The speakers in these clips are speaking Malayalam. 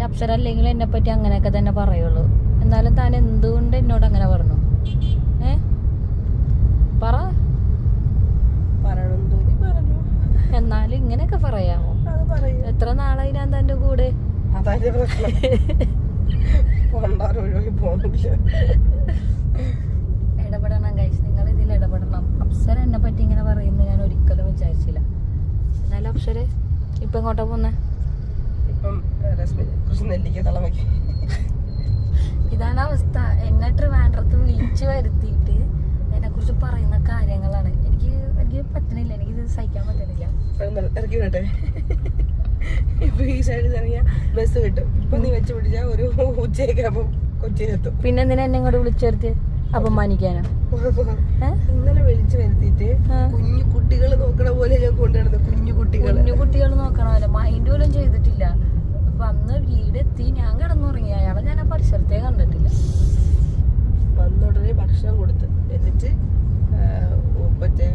അപ്സര അല്ലെങ്കിൽ എന്നെ പറ്റി അങ്ങനെയൊക്കെ തന്നെ പറയുള്ളൂ. എന്നാലും താൻ എന്തുകൊണ്ട് എന്നോട് അങ്ങനെ പറഞ്ഞു? പറ. എന്നാലും ഇങ്ങനെയൊക്കെ പറയാമോ? എത്ര നാളായി ഞാൻ തന്റെ കൂടെ? ഇടപെടണം ഗൈസ്, നിങ്ങൾ ഇതിൽ ഇടപെടണം. അപ്സര എന്നെ പറ്റി ഇങ്ങനെ പറയുന്നത് ഞാൻ ഒരിക്കലും വിചാരിച്ചില്ല. എന്നാലും അപ്സര ഇപ്പൊ എങ്ങോട്ടാ പോന്നെ? ഇതാണ് അവസ്ഥ. എന്നെ ട്രിവാൻഡ്രത്ത് വിളിച്ചു വരുത്തിയിട്ട് എന്നെ കുറിച്ച് പറയുന്ന കാര്യങ്ങളാണ്. എനിക്ക് പറ്റണില്ല, എനിക്കിത് സഹിക്കാൻ പറ്റണില്ല. ഇറക്കി വിടട്ടെ. ഇപ്പൊ ഈ സൈഡിൽ ഇറങ്ങിയ ബസ് കിട്ടും. ഇപ്പൊ നീ വെച്ച് പിടിച്ചാ ഒരു ഉച്ചയൊക്കെ ആകുമ്പോ കൊച്ചിയിലെത്തും. പിന്നെ എന്തിനാ എന്നെ ഇങ്ങോട്ട് വിളിച്ചു വരുത്തി? അപമാനിക്കാനോ? ഇന്നലെ വിളിച്ചു വരുത്തിയിട്ട് കുഞ്ഞു കുട്ടികൾ നോക്കണ പോലെ ഞാൻ കൊണ്ടുവരുന്നത്. കുഞ്ഞു കുട്ടികൾ നോക്കണ പോലെ മൈൻഡ് പോലും ചെയ്തിട്ടില്ല. വന്ന് വീടെത്തി ഞാൻ കിടന്നുറങ്ങി. അയാളെ ഞാൻ ആ പരിസരത്തേ കണ്ടിട്ടില്ല. വന്നുടനെ ഭക്ഷണം കൊടുത്ത് എന്നിട്ട് മറ്റേ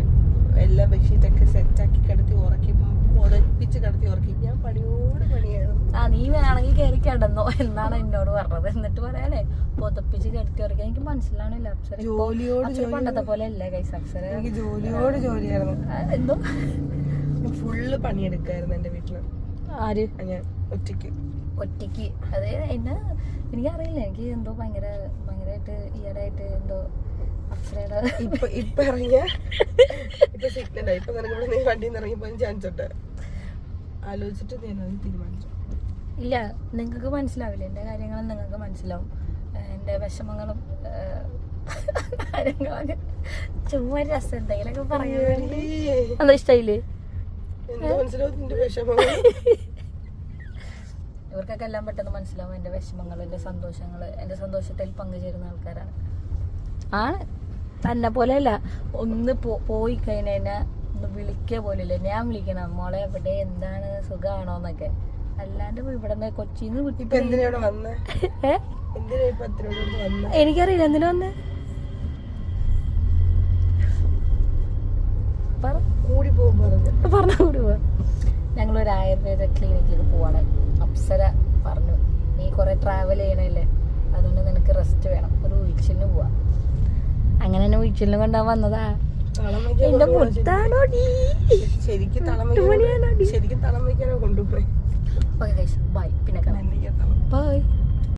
എല്ലാ ബെഡ്ഷീറ്റൊക്കെ സെറ്റാക്കി കിടത്തി ഉറക്കി, പുതപ്പിച്ച് കിടത്തി ഉറക്കി. ഞാൻ പണിയോട് പണിയായിരുന്നു. നീ വേണമെങ്കിൽ കയറി കിടന്നോ എന്നാണ് എന്നോട് പറഞ്ഞത്. എന്നിട്ട് പറയാനേ പുതപ്പിച്ച് കിടത്തി ഉറക്കി. എനിക്ക് മനസ്സിലാവണില്ല അപ്സര പണ്ടത്തെ പോലെ അല്ലേ ഗൈസ്. അപ്സര എനിക്ക് ജോലിയായിരുന്നു. എന്തോ ഫുള്ള് പണിയെടുക്കായിരുന്നു എന്റെ വീട്ടില്. ആര്? ഞാൻ ഒറ്റയ്ക്ക്. അതെ. എനിക്കറിയില്ല. എനിക്ക് എന്തോ ഭയങ്കരമായിട്ട് ഈയിടെയായിട്ട് എന്തോ അപ്സരയുടെ ഇപ്പൊ ഇറങ്ങിയ ഇപ്പൊ സിഗ്നലായി. ഇപ്പൊ നിനക്ക് നീ വണ്ടിയിൽ നിന്ന് ഇറങ്ങിപ്പോ ചാൻസ് ഉണ്ട്. ആലോചിച്ചിട്ട് ഞാൻ തീരുമാനിച്ചു. ഇല്ല, നിങ്ങൾക്ക് മനസ്സിലാവില്ല എന്റെ കാര്യങ്ങളും. നിങ്ങൾക്ക് മനസ്സിലാവും എന്റെ വിഷമങ്ങളും കാര്യങ്ങളൊക്കെ. ചുമ്മാ രസം എന്തെങ്കിലുമൊക്കെ പറയാൻ വേണ്ടി. എന്താ ഇഷ്ടമായില്ലേ? ഇവർക്കൊക്കെ എല്ലാം പെട്ടെന്ന് മനസ്സിലാവും എന്റെ വിഷമങ്ങൾ, എന്റെ സന്തോഷങ്ങൾ. എന്റെ സന്തോഷത്തിൽ പങ്കുചേരുന്ന ആൾക്കാരാണ്. തന്നെ പോലെയല്ല. ഒന്ന് പോയി കഴിഞ്ഞാൽ ഒന്ന് വിളിക്കുക പോലില്ല. ഞാൻ വിളിക്കണം, മോളെ എവിടെ, എന്താണ്, സുഖമാണോന്നൊക്കെ. അല്ലാണ്ട് ഇവിടെ നിന്ന് കൊച്ചിന്ന് എനിക്കറിയില്ല എന്തിനാ വന്നേ. പറഞ്ഞ കൂടി പോവാ. ഞങ്ങളൊരു ആയുർവേദ ക്ലിനിക്കിലേക്ക് പോവാണ്. അപ്സര പറഞ്ഞു നീ കുറെ ട്രാവൽ ചെയ്യണല്ലേ, അതുകൊണ്ട് നിനക്ക് റെസ്റ്റ് വേണം, ഒരു ഉഴിച്ചിലിന് പോവാ. അങ്ങനെ തന്നെ ഉഴിച്ചിലിന് കൊണ്ടാ വന്നതാ. എന്റെ മുത്താണോ ശരിക്കും തളം വയ്ക്കാനോ കൊണ്ടുപോയി. ബൈ, പിന്നെ കാണാം. ബൈ.